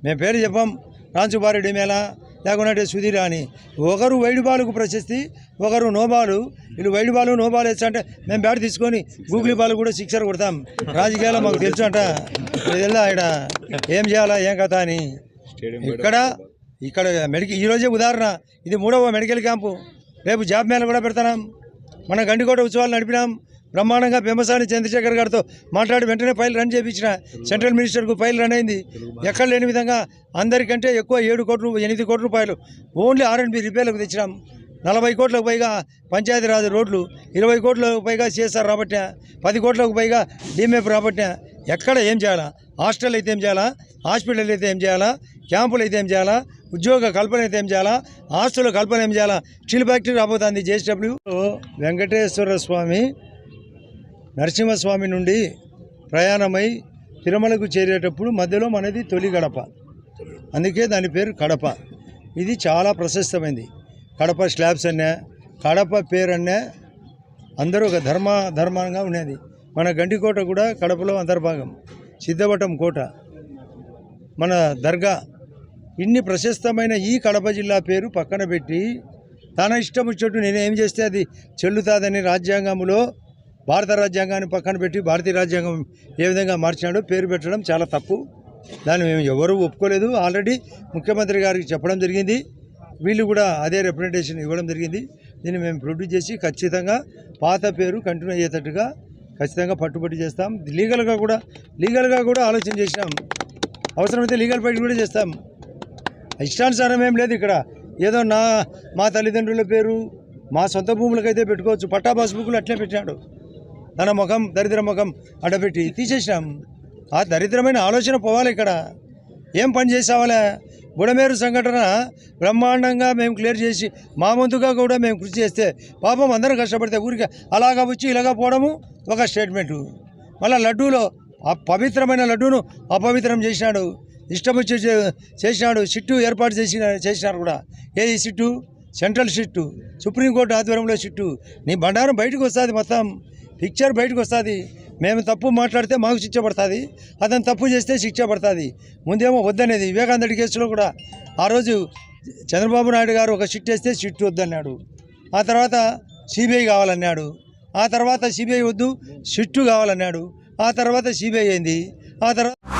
మేము పేరు చెప్పాం రాంచుబారెడ్డి మేళ లేకుంటే సుధీర్ అని ఒకరు వైడ్ బాలుకు ప్రశస్తి ఒకరు నోబాలు వీళ్ళు వైడ్ బాలు నోబాలు వేస్తా మేము బ్యాట్ తీసుకొని గూగులీ బాల్ కూడా సిక్సర్ కొడతాం రాజకీయాల్లో మాకు తెలుసు అంట ఇదెల్లా ఇక్కడ ఏం చేయాలా ఏం కథ అని ఇక్కడ మెడికల్ ఈరోజే ఉదాహరణ ఇది 3వ మెడికల్ క్యాంపు రేపు జాబ్ మేళ కూడా పెడతాం మన గండికోట ఉత్సవాలు నడిపినాం బ్రహ్మాండంగా పెమ్మసాని చంద్రశేఖర్ గారితో మాట్లాడి వెంటనే ఫైల్ రన్ చేయించిన సెంట్రల్ మినిస్టర్కు ఫైల్ రన్ అయింది ఎక్కడ లేని విధంగా అందరికంటే ఎక్కువ 7 కోట్లు 8 కోట్ల రూపాయలు ఓన్లీ R&B రిపేర్లకు తెచ్చినాం 40 కోట్లకు పైగా పంచాయతీరాజ్ రోడ్లు 20 కోట్లకు పైగా CSR రాబట్టినా 10 కోట్లకు పైగా DMF రాబట్టినా ఎక్కడ ఏం చేయాలా హాస్టల్ అయితే ఏం చేయాలా హాస్పిటల్ అయితే ఏం చేయాలా క్యాంపులు అయితే ఏం చేయాలా ఉద్యోగ కల్పన అయితే ఏం చేయాలా ఆస్తుల కల్పన ఏం చేయాలా స్టీల్ ఫ్యాక్టరీ రాబోతుంది JSW వెంకటేశ్వర స్వామి నరసింహస్వామి నుండి ప్రయాణమై తిరుమలకు చేరేటప్పుడు మధ్యలో మనది తొలి గడప అందుకే దాని పేరు కడప ఇది చాలా ప్రశస్తమైంది కడప స్లాబ్స్ అన్నా కడప పేరు అన్నా అందరూ ఒక ధర్మంగా ఉన్నది మన గండికోట కూడా కడపలో అంతర్భాగం సిద్ధవటం కోట మన దర్గా ఇన్ని ప్రశస్తమైన ఈ కడప జిల్లా పేరు పక్కన పెట్టి తన ఇష్టం వచ్చేట్టు నేను ఏం చేస్తే అది చెల్లుతాదని రాజ్యాంగంలో భారత రాజ్యాంగాన్ని పక్కన పెట్టి భారతీయ రాజ్యాంగం ఏ విధంగా మార్చినాడో పేరు పెట్టడం చాలా తప్పు దాన్ని మేము ఎవరూ ఒప్పుకోలేదు ఆల్రెడీ ముఖ్యమంత్రి గారికి చెప్పడం జరిగింది వీళ్ళు కూడా అదే రిప్రజెంటేషన్ ఇవ్వడం జరిగింది దీన్ని మేము ప్రొడ్యూస్ చేసి ఖచ్చితంగా పాత పేరు కంటిన్యూ అయ్యేటట్టుగా ఖచ్చితంగా పట్టుబట్టి చేస్తాం లీగల్గా కూడా ఆలోచన చేసినాం అవసరమైతే లీగల్ ఫైట్ కూడా చేస్తాం ఇష్టానుసారం ఏం లేదు ఇక్కడ ఏదో మా తల్లిదండ్రుల పేరు మా సొంత భూములకైతే పెట్టుకోవచ్చు పట్టా పాస్బుక్లు అట్లే పెట్టినాడు తన ముఖం దరిద్ర ముఖం అడ్డపెట్టి తీసేసినాం ఆ దరిద్రమైన ఆలోచన పోవాలి ఇక్కడ ఏం పని చేసావాలే బుడమేరు సంఘటన బ్రహ్మాండంగా మేము క్లియర్ చేసి మా వంతుగా కూడా మేము కృషి చేస్తే పాపం అందరం కష్టపడితే ఊరికి అలాగా వచ్చి ఇలాగా పోవడము ఒక స్టేట్మెంటు మళ్ళీ లడ్డూలో ఆ పవిత్రమైన లడ్డూను అపవిత్రం చేసినాడు ఇష్టం వచ్చి చేసినాడు సిట్టు ఏర్పాటు చేసినారు కూడా ఏది సిట్టు సెంట్రల్ సిట్టు సుప్రీంకోర్టు ఆధ్వర్యంలో సిట్టు నీ బండారం బయటకు వస్తుంది మొత్తం పిక్చర్ బయటకు వస్తుంది మేము తప్పు మాట్లాడితే మాకు శిక్ష పడుతుంది అతను తప్పు చేస్తే శిక్ష పడుతుంది ముందేమో వద్దనేది వివేకానంద కేసులో కూడా ఆ రోజు చంద్రబాబు నాయుడు గారు ఒక సిట్ వేస్తే సిట్ వద్దన్నాడు ఆ తర్వాత CBI కావాలన్నాడు ఆ తర్వాత CBI వద్దు సిట్టు కావాలన్నాడు ఆ తర్వాత CBI అయింది ఆ తర్వాత